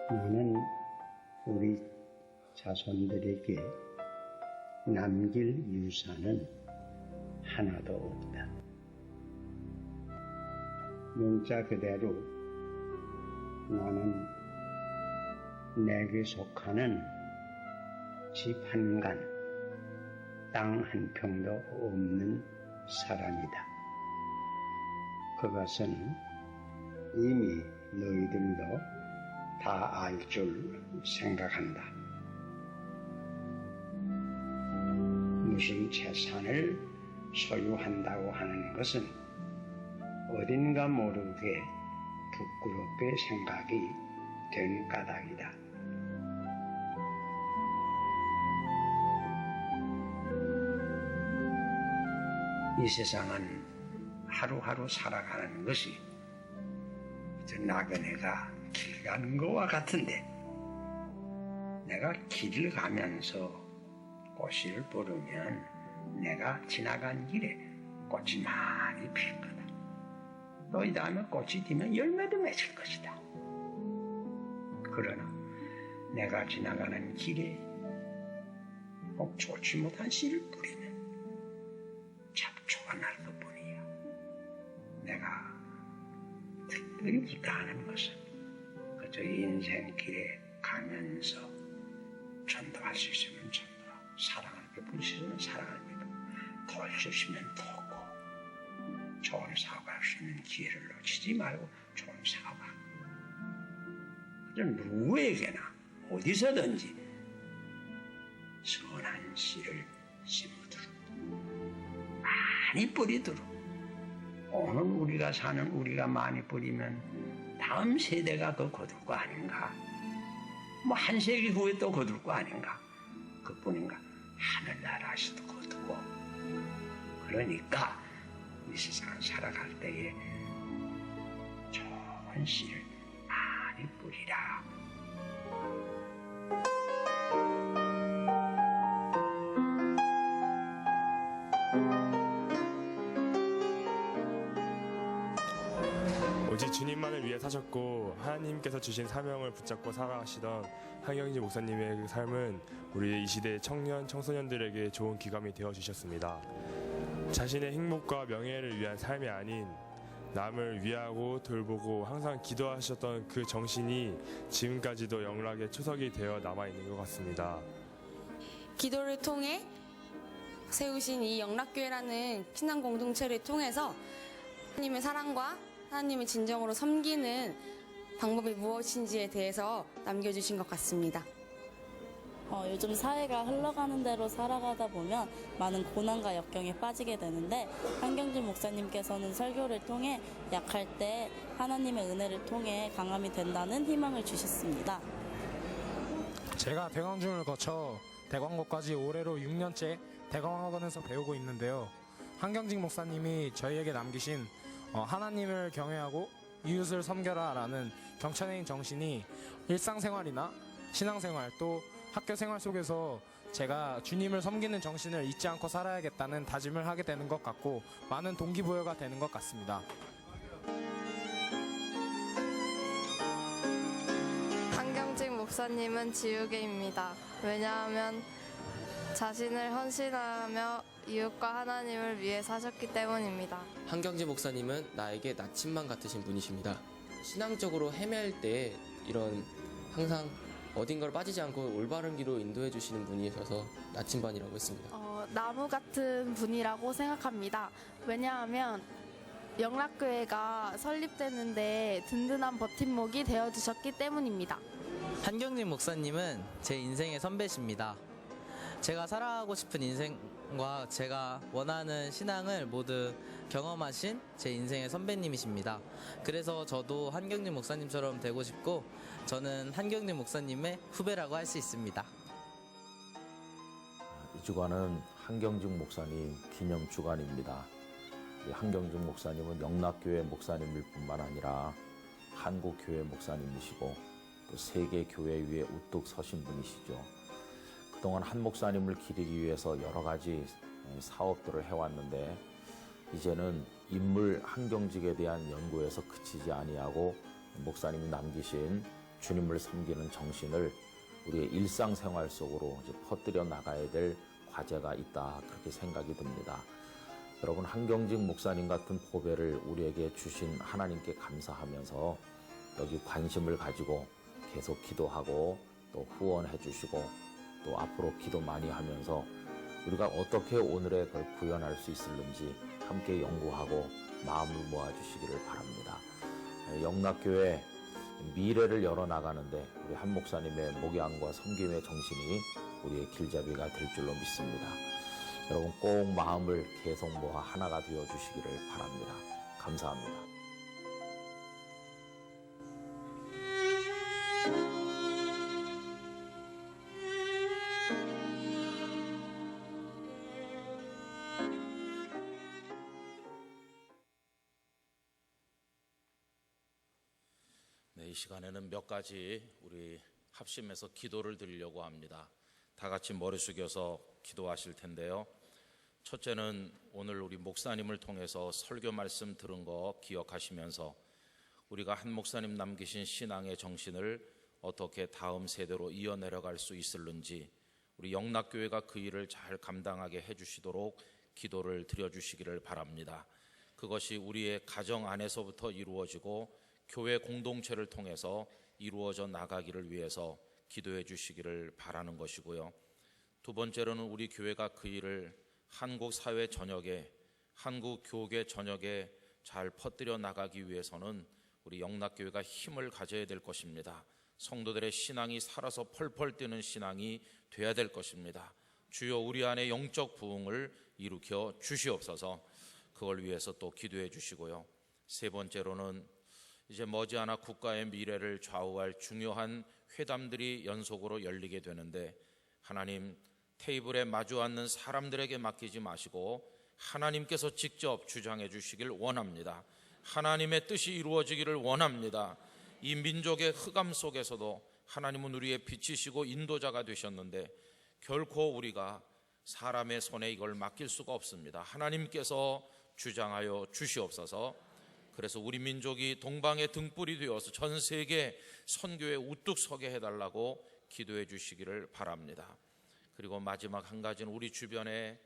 나는 우리 자손들에게 남길 유산은 하나도 없다. 문자 그대로 나는 내게 속하는 집 한 간, 땅 한 평도 없는 사람이다. 그것은 이미 너희들도 다 알 줄 생각한다. 무슨 재산을 소유한다고 하는 것은 어딘가 모르게 부끄럽게 생각이 된 까닭이다. 이 세상은 하루하루 살아가는 것이 나그네가 길 가는 것과 같은데, 내가 길을 가면서 꽃을 보르면 내가 지나간 길에 꽃이 많이 필 거다. 또 이 다음에 꽃이 피면 열매도 맺을 것이다. 그러나 내가 지나가는 길에 꼭 좋지 못한 씨를 뿌리면 잡초가 날 것뿐이야. 내가 특별히 부탁하는 것은 그저 인생길에 가면서 전도할 수 있으면 전도하고, 사랑을 베풀 수 있으면 사랑을 베풀고, 도울 수 있으면 돕고, 좋은 사업할 수 있는 기회를 놓치지 말고 좋은 사업하고, 그저 누구에게나 어디서든지 선한 씨를 심으도록 많이 뿌리도록. 오늘 우리가 사는 우리가 많이 뿌리면 다음 세대가 그 거둘 거 아닌가? 뭐 한 세기 후에 또 거둘 거 아닌가? 그뿐인가? 하늘나라에서도 거두고. 그러니까 이 세상을 살아갈 때에 좋은 씨를 많이 뿌리라. 오직 주님만을 위해 사셨고 하나님께서 주신 사명을 붙잡고 살아가시던 한경진 목사님의 그 삶은 우리 이 시대 청년, 청소년들에게 좋은 귀감이 되어주셨습니다. 자신의 행복과 명예를 위한 삶이 아닌 남을 위하고 돌보고 항상 기도하셨던 그 정신이 지금까지도 영락의 초석이 되어 남아있는 것 같습니다. 기도를 통해 세우신 이 영락교회라는 신앙 공동체를 통해서 하나님의 사랑과 하나님을 진정으로 섬기는 방법이 무엇인지에 대해서 남겨주신 것 같습니다. 요즘 사회가 흘러가는 대로 살아가다 보면 많은 고난과 역경에 빠지게 되는데 한경진 목사님께서는 설교를 통해 약할 때 하나님의 은혜를 통해 강함이 된다는 희망을 주셨습니다. 제가 대광중을 거쳐 대광고까지 올해로 6년째 대광학원에서 배우고 있는데요. 한경진 목사님이 저희에게 남기신 하나님을 경외하고 이웃을 섬겨라 라는 경천의 정신이 일상생활이나 신앙생활 또 학교생활 속에서 제가 주님을 섬기는 정신을 잊지 않고 살아야겠다는 다짐을 하게 되는 것 같고 많은 동기부여가 되는 것 같습니다. 한경직 목사님은 지우개입니다. 왜냐하면 자신을 헌신하며 이웃과 하나님을 위해 사셨기 때문입니다. 한경진 목사님은 나에게 나침반 같으신 분이십니다. 신앙적으로 헤맬 때 이런 항상 어딘가를 빠지지 않고 올바른 길로 인도해 주시는 분이셔서 나침반이라고 했습니다. 나무 같은 분이라고 생각합니다. 왜냐하면 영락교회가 설립되는데 든든한 버팀목이 되어주셨기 때문입니다. 한경진 목사님은 제 인생의 선배십니다. 제가 살아가고 싶은 인생과 제가 원하는 신앙을 모두 경험하신 제 인생의 선배님이십니다. 그래서 저도 한경진 목사님처럼 되고 싶고 저는 한경진 목사님의 후배라고 할 수 있습니다. 이 주간은 한경진 목사님 기념 주간입니다. 한경진 목사님은 영락교회 목사님일 뿐만 아니라 한국교회 목사님이시고 또 세계교회 위에 우뚝 서신 분이시죠. 그동안 한 목사님을 기리기 위해서 여러 가지 사업들을 해왔는데 이제는 인물 한경직에 대한 연구에서 그치지 아니하고 목사님이 남기신 주님을 섬기는 정신을 우리의 일상생활 속으로 이제 퍼뜨려 나가야 될 과제가 있다 그렇게 생각이 듭니다. 여러분 한경직 목사님 같은 보배를 우리에게 주신 하나님께 감사하면서 여기 관심을 가지고 계속 기도하고 또 후원해 주시고 또 앞으로 기도 많이 하면서 우리가 어떻게 오늘의 그걸 구현할 수 있을는지 함께 연구하고 마음을 모아주시기를 바랍니다. 영락교회 미래를 열어나가는데 우리 한 목사님의 목양과 섬김의 정신이 우리의 길잡이가 될 줄로 믿습니다. 여러분 꼭 마음을 계속 모아 하나가 되어주시기를 바랍니다. 감사합니다. 이 시간에는 몇 가지 우리 합심해서 기도를 드리려고 합니다. 다 같이 머리 숙여서 기도하실 텐데요. 첫째는 오늘 우리 목사님을 통해서 설교 말씀 들은 거 기억하시면서 우리가 한 목사님 남기신 신앙의 정신을 어떻게 다음 세대로 이어내려갈 수 있을는지 우리 영락교회가 그 일을 잘 감당하게 해주시도록 기도를 드려주시기를 바랍니다. 그것이 우리의 가정 안에서부터 이루어지고 교회 공동체를 통해서 이루어져 나가기를 위해서 기도해 주시기를 바라는 것이고요. 두 번째로는 우리 교회가 그 일을 한국 사회 전역에, 한국 교계 전역에 잘 퍼뜨려 나가기 위해서는 우리 영락교회가 힘을 가져야 될 것입니다. 성도들의 신앙이 살아서 펄펄 뛰는 신앙이 돼야 될 것입니다. 주여 우리 안에 영적 부흥을 일으켜 주시옵소서. 그걸 위해서 또 기도해 주시고요. 세 번째로는 이제 머지않아 국가의 미래를 좌우할 중요한 회담들이 연속으로 열리게 되는데, 하나님 테이블에 마주 앉는 사람들에게 맡기지 마시고 하나님께서 직접 주장해 주시길 원합니다. 하나님의 뜻이 이루어지기를 원합니다. 이 민족의 흑암 속에서도 하나님은 우리의 빛이시고 인도자가 되셨는데 결코 우리가 사람의 손에 이걸 맡길 수가 없습니다. 하나님께서 주장하여 주시옵소서. 그래서 우리 민족이 동방의 등불이 되어서 전 세계 선교에 우뚝 서게 해달라고 기도해 주시기를 바랍니다. 그리고 마지막 한 가지는 우리 주변에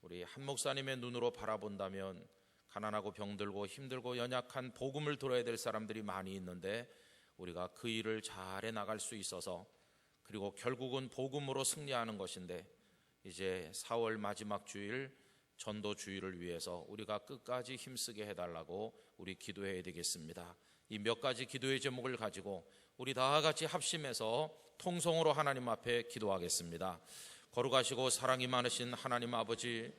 우리 한 목사님의 눈으로 바라본다면 가난하고 병들고 힘들고 연약한 복음을 들어야 될 사람들이 많이 있는데 우리가 그 일을 잘해 나갈 수 있어서, 그리고 결국은 복음으로 승리하는 것인데, 이제 4월 마지막 주일 전도 주일을 위해서 우리가 끝까지 힘쓰게 해달라고 우리 기도해야 되겠습니다. 이 몇 가지 기도의 제목을 가지고 우리 다 같이 합심해서 통성으로 하나님 앞에 기도하겠습니다. 거룩하시고 사랑이 많으신 하나님 아버지,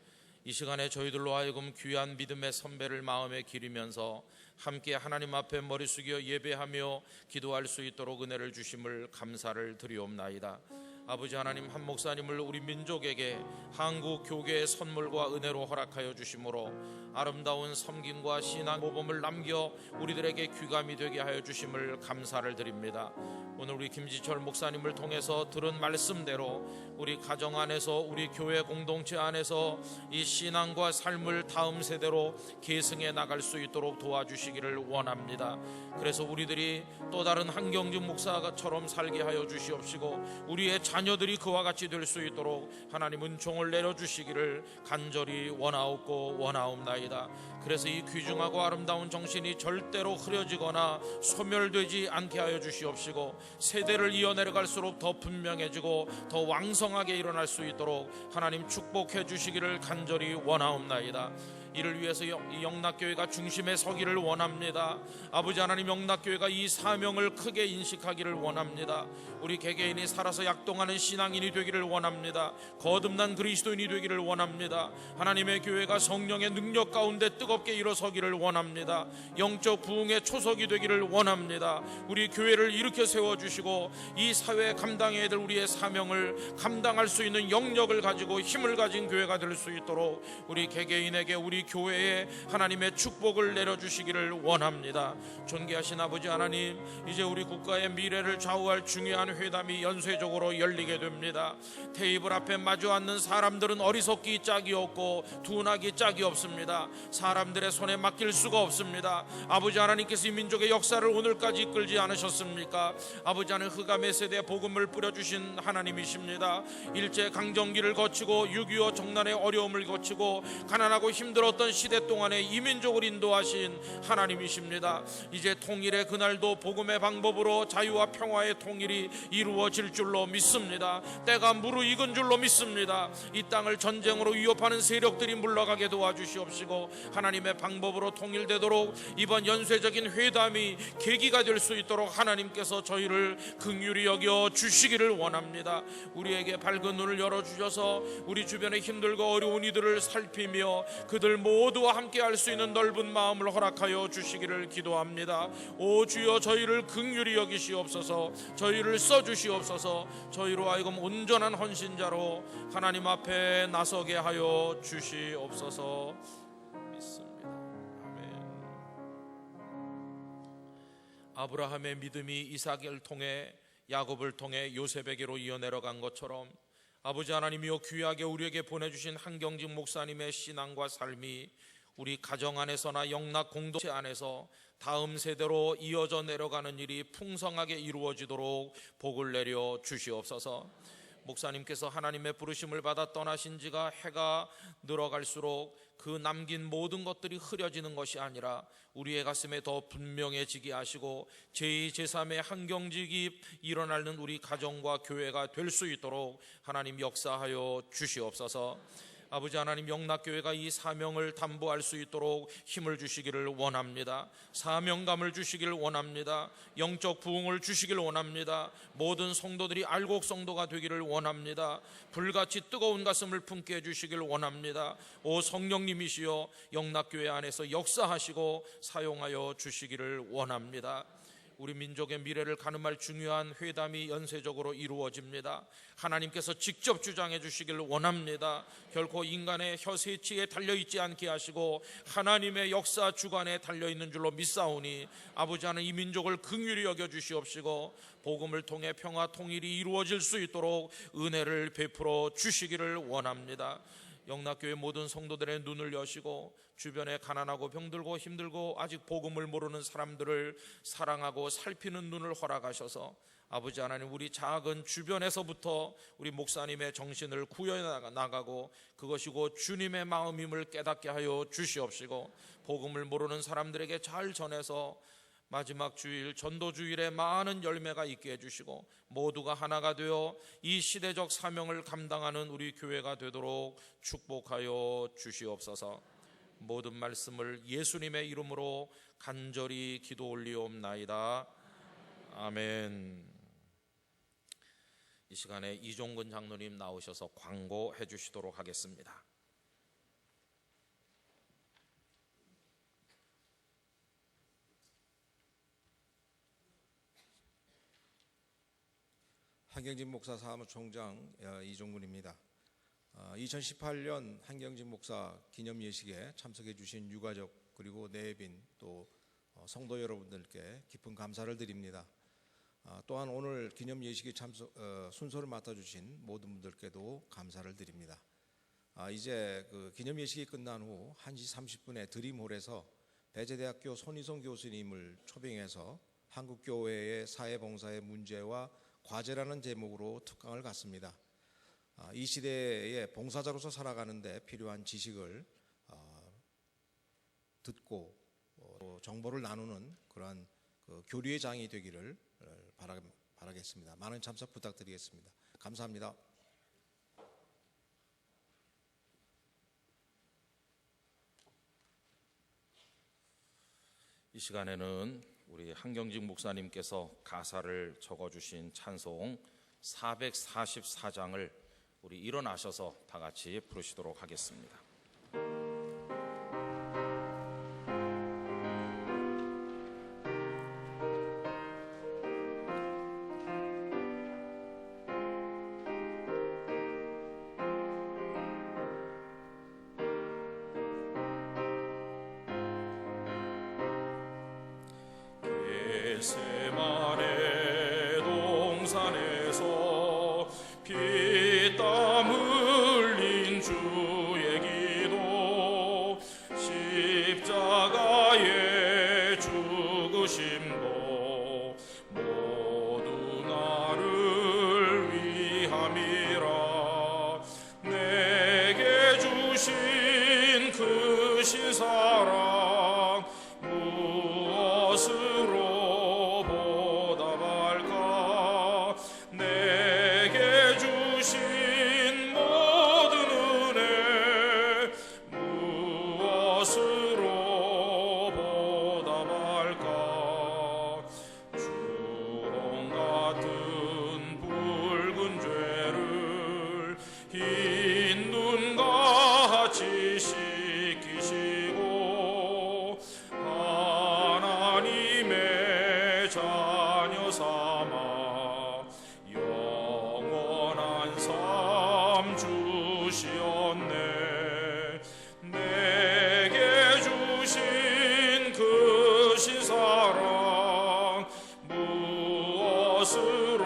이 시간에 저희들로 하여금 귀한 믿음의 선배를 마음에 기리면서 함께 하나님 앞에 머리 숙여 예배하며 기도할 수 있도록 은혜를 주심을 감사를 드리옵나이다. 아버지 하나님, 한 목사님을 우리 민족에게 한국 교계의 선물과 은혜로 허락하여 주심으로 아름다운 섬김과 신앙 모범을 남겨 우리들에게 귀감이 되게 하여 주심을 감사를 드립니다. 오늘 우리 김지철 목사님을 통해서 들은 말씀대로 우리 가정 안에서, 우리 교회 공동체 안에서 이 신앙과 삶을 다음 세대로 계승해 나갈 수 있도록 도와주시기를 원합니다. 그래서 우리들이 또 다른 한경직 목사처럼 살게 하여 주시옵시고 우리의 자녀들이 그와 같이 될 수 있도록 하나님 은총을 내려주시기를 간절히 원하옵고 원하옵나이다. 그래서 이 귀중하고 아름다운 정신이 절대로 흐려지거나 소멸되지 않게 하여 주시옵시고 세대를 이어내려갈수록 더 분명해지고 더 왕성하게 일어날 수 있도록 하나님 축복해 주시기를 간절히 원하옵나이다. 이를 위해서 이 영락교회가 중심에 서기를 원합니다. 아버지 하나님, 영락교회가 이 사명을 크게 인식하기를 원합니다. 우리 개개인이 살아서 약동하는 신앙인이 되기를 원합니다. 거듭난 그리스도인이 되기를 원합니다. 하나님의 교회가 성령의 능력 가운데 뜨겁게 일어서기를 원합니다. 영적 부흥의 초석이 되기를 원합니다. 우리 교회를 일으켜 세워주시고 이 사회에 감당해야 될 우리의 사명을 감당할 수 있는 영역을 가지고 힘을 가진 교회가 될 수 있도록 우리 개개인에게, 우리 교회에 하나님의 축복을 내려주시기를 원합니다. 존귀하신 아버지 하나님, 이제 우리 국가의 미래를 좌우할 중요한 회담이 연쇄적으로 열리게 됩니다. 테이블 앞에 마주 앉는 사람들은 어리석기 짝이 없고 둔하기 짝이 없습니다. 사람들의 손에 맡길 수가 없습니다. 아버지 하나님께서 이 민족의 역사를 오늘까지 이끌지 않으셨습니까? 아버지 하나님, 흑암의 세대에 복음을 뿌려주신 하나님이십니다. 일제강점기를 거치고 6.25 정난의 어려움을 거치고 가난하고 힘들었던 시대 동안에 이 민족을 인도하신 하나님이십니다. 이제 통일의 그날도 복음의 방법으로 자유와 평화의 통일이 이루어질 줄로 믿습니다. 때가 무르익은 줄로 믿습니다. 이 땅을 전쟁으로 위협하는 세력들이 물러가게 도와주시옵시고 하나님의 방법으로 통일되도록 이번 연쇄적인 회담이 계기가 될 수 있도록 하나님께서 저희를 긍휼히 여겨 주시기를 원합니다. 우리에게 밝은 눈을 열어주셔서 우리 주변에 힘들고 어려운 이들을 살피며 그들 모두와 함께 할 수 있는 넓은 마음을 허락하여 주시기를 기도합니다. 오 주여, 저희를 긍휼히 여기시옵소서. 저희를 써주시옵소서. 저희로 하여금 온전한 헌신자로 하나님 앞에 나서게 하여 주시옵소서. 믿습니다. 아멘. 아브라함의 믿음이 이삭을 통해, 야곱을 통해 요셉에게로 이어내려간 것처럼 아버지 하나님이여, 귀하게 우리에게 보내주신 한경직 목사님의 신앙과 삶이 우리 가정 안에서나 영락 공동체 안에서 다음 세대로 이어져 내려가는 일이 풍성하게 이루어지도록 복을 내려 주시옵소서. 목사님께서 하나님의 부르심을 받아 떠나신 지가 해가 늘어갈수록 그 남긴 모든 것들이 흐려지는 것이 아니라 우리의 가슴에 더 분명해지게 하시고 제2, 제3의 한경직이 일어나는 우리 가정과 교회가 될 수 있도록 하나님 역사하여 주시옵소서. 아버지 하나님, 영락교회가 이 사명을 담보할 수 있도록 힘을 주시기를 원합니다. 사명감을 주시기를 원합니다. 영적 부흥을 주시기를 원합니다. 모든 성도들이 알곡 성도가 되기를 원합니다. 불같이 뜨거운 가슴을 품게 해주시기를 원합니다. 오 성령님이시여, 영락교회 안에서 역사하시고 사용하여 주시기를 원합니다. 우리 민족의 미래를 가늠할 중요한 회담이 연쇄적으로 이루어집니다. 하나님께서 직접 주장해 주시기를 원합니다. 결코 인간의 혀세치에 달려있지 않게 하시고 하나님의 역사 주관에 달려있는 줄로 믿사오니 아버지 하나님, 이 민족을 긍휼히 여겨 주시옵시고 복음을 통해 평화 통일이 이루어질 수 있도록 은혜를 베풀어 주시기를 원합니다. 영락교회 모든 성도들의 눈을 여시고 주변에 가난하고 병들고 힘들고 아직 복음을 모르는 사람들을 사랑하고 살피는 눈을 허락하셔서 아버지 하나님, 우리 작은 주변에서부터 우리 목사님의 정신을 구해나가고 그것이 곧 주님의 마음임을 깨닫게 하여 주시옵시고 복음을 모르는 사람들에게 잘 전해서 마지막 주일, 전도주일에 많은 열매가 있게 해주시고 모두가 하나가 되어 이 시대적 사명을 감당하는 우리 교회가 되도록 축복하여 주시옵소서. 모든 말씀을 예수님의 이름으로 간절히 기도 올리옵나이다. 아멘. 이 시간에 이종근 장로님 나오셔서 광고해 주시도록 하겠습니다. 한경진 목사 사무총장 이종근입니다. 2018년 한경진 목사 기념 예식에 참석해 주신 유가족 그리고 내빈 또 성도 여러분들께 깊은 감사를 드립니다. 또한 오늘 기념 예식에 순서를 맡아주신 모든 분들께도 감사를 드립니다. 이제 그 기념 예식이 끝난 후 1시 30분에 드림홀에서 배재대학교 손희성 교수님을 초빙해서 한국교회의 사회봉사의 문제와 과제라는 제목으로 특강을 갖습니다. 이 시대에 봉사자로서 살아가는데 필요한 지식을 듣고 정보를 나누는 그러한 교류의 장이 되기를 바라겠습니다. 많은 참석 부탁드리겠습니다. 감사합니다. 이 시간에는 우리 한경직 목사님께서 가사를 적어주신 찬송 444장을 우리 일어나셔서 다 같이 부르시도록 하겠습니다. 겟세마네 동산에서 피땀 흘린 주의 기도 십자가의 죽으심도 모두 나를 위함이라. 내게 주신 그 신사랑 무엇으로 보답할까. 내게 주신 모든 은혜 무엇으로 보답할까. 주홍 같은 붉은 죄를 흰 눈같이 씻기시고 하나님의 자녀 삼아 영원한 삶 주시었네. 내게 주신 그 신사랑 무엇으로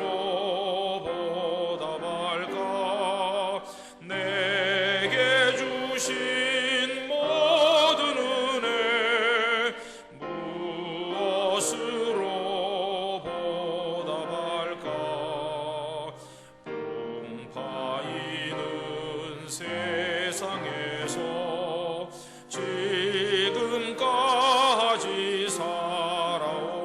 보답할까. 내게 주신 모든 은혜 무엇으로 보답할까. 풍파이는 세상에서 지금까지 살아온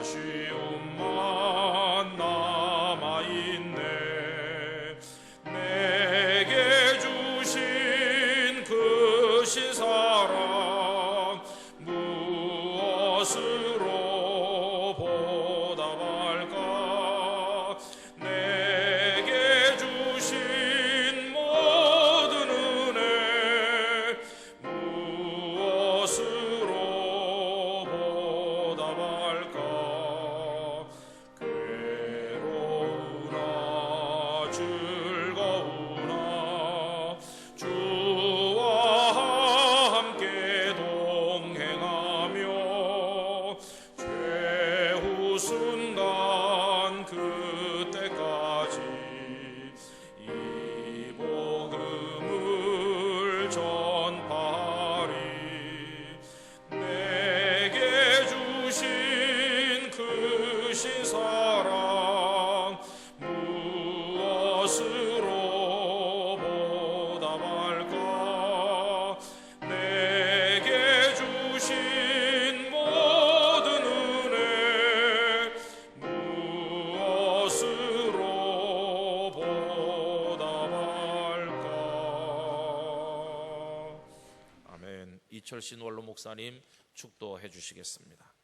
아쉬움만 남아있네. 내게 주신 그 신사랑 무엇으로 보답할까. 내게 주신 모든 은혜 무엇으로 보답할까. 괴로우나 즐거우나 주와 함께 동행하며 최후 순간 그때까지 이 복음을 전파하리. 내게 주신 그 신사랑 무엇으로 보답할까. 내게 주신 모든 은혜 무엇으로 보답할까. 아멘. 이철신 원로 목사님 축도해 주시겠습니다.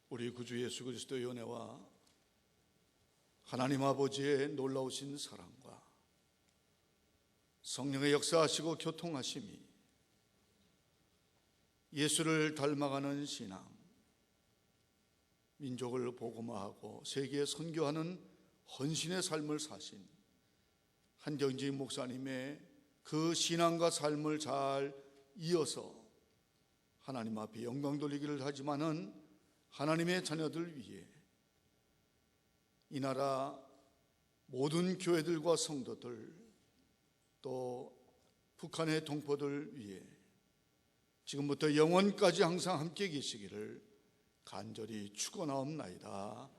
우리 구주 예수 그리스도의 은혜와 하나님 아버지의 놀라우신 사랑과 성령의 역사하시고 교통하심이 예수를 닮아가는 신앙, 민족을 복음화하고 세계에 선교하는 헌신의 삶을 사신 한경진 목사님의 그 신앙과 삶을 잘 이어서 하나님 앞에 영광 돌리기를 하지만은 하나님의 자녀들 위해 이 나라 모든 교회들과 성도들 또 북한의 동포들 위해 지금부터 영원까지 항상 함께 계시기를 간절히 축원하옵나이다.